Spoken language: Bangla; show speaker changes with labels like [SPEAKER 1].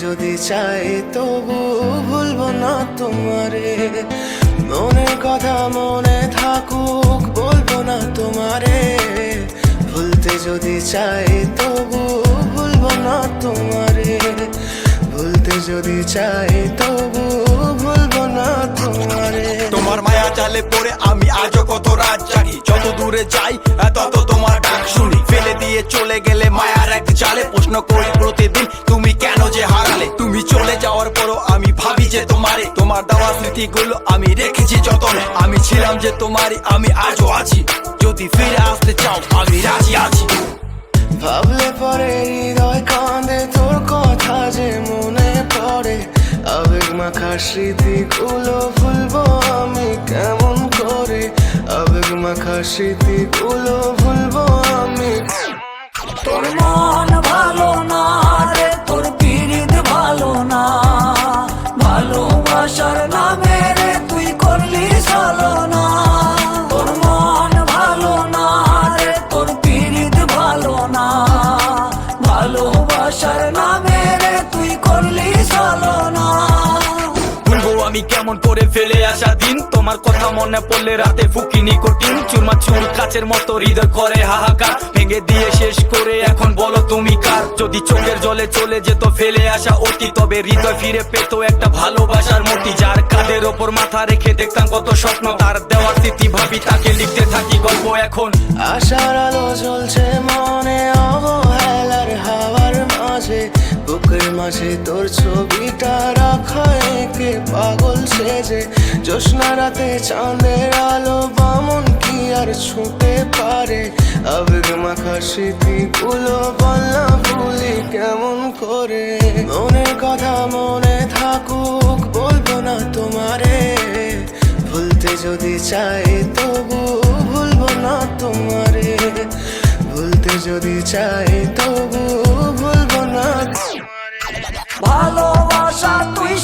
[SPEAKER 1] যদি চাই তবু ভুলবো না তোমারে। মনের কথা মনে থাকুক বলবো না তোমারে। ভুলতে যদি চাই তবু ভুলবো না তোমারে। ভুলতে যদি চাই তবু ভুলবো না তোমারে।
[SPEAKER 2] তোমার মায়া জালে পড়ে আমি আজও কত রাত জাগি, যত দূরে যাই তত তোমার ডাক শুনি। ফেলে দিয়ে চলে গেলে মায়ার এক জালে প্রশ্ন করি প্রতিদিন তুমি কেন যে হারালে। তুমি চলে যাওয়ার পরও আমি ভাবি যে তোমারে, তোমার দেওয়া স্মৃতিগুলো আমি রেখেছি যতনে। আমি ছিলাম যে তোমারই, আমি আজও আছি, যদি ফিরে আসতে চাও আমি রাজি আছি।
[SPEAKER 1] ভাবলে পরে হৃদয় কাঁদে তোর কথা যে মনে পড়ে। আবেগ মাখা স্মৃতিগুলো ভুলবো আমি কেমন করে। আবেগ মাখা স্মৃতিগুলো ভুলবো আমি।
[SPEAKER 3] তোর মন ভালো না রে, তোর পিরিত ভালো না। ভালোবাসার নামে রে তুই করলি ছলনা। তোর মন ভালো না রে, তোর পিরিত ভালো না। ভালোবাসার নামে রে তুই করলি ছলনা।
[SPEAKER 2] ভুলবো আমি কেমন করে ফেলে আসা দিন, তোমার কথা মনে পড়লে রাতে ফুকি নিকোটিন। চুরমা চুর কাচের মতো হৃদয় করে হাহাকার, ভেঙে দিয়ে শেষ করে এখন বলো তুমি কার। যদি চোখের জলে চলে যেত ফেলে আসা অতি, তবে হৃদয় ফিরে পেত একটা ভালোবাসার মতি। যার কাঁধের ওপর মাথা রেখে দেখতাম কত স্বপ্ন, তার দেওয়ার স্মৃতি ভাবি তাকে লিখতে থাকি গল্প এখন।
[SPEAKER 1] আশার আলো জ্বলছে মনে অবহেলার হাওয়ার মাঝে। বুকের মাঝে তোর ছবিটা রাখা একে পাগল সেজে। জ্যোৎস্না রাতে চাঁদের আলো বামন কি আর ছুঁতে পারে। আবেগ মাখা স্মৃতিগুলো বলনা ভুলি কেমন করে। মনের কথা মনে থাকুক বলবো না তোমারে। ভুলতে যদি চাই তবু ভুলবো না তোমারে। ভুলতে যদি চাই তবু ভুলবো না তোমারে।
[SPEAKER 3] ভালোবাসা তুই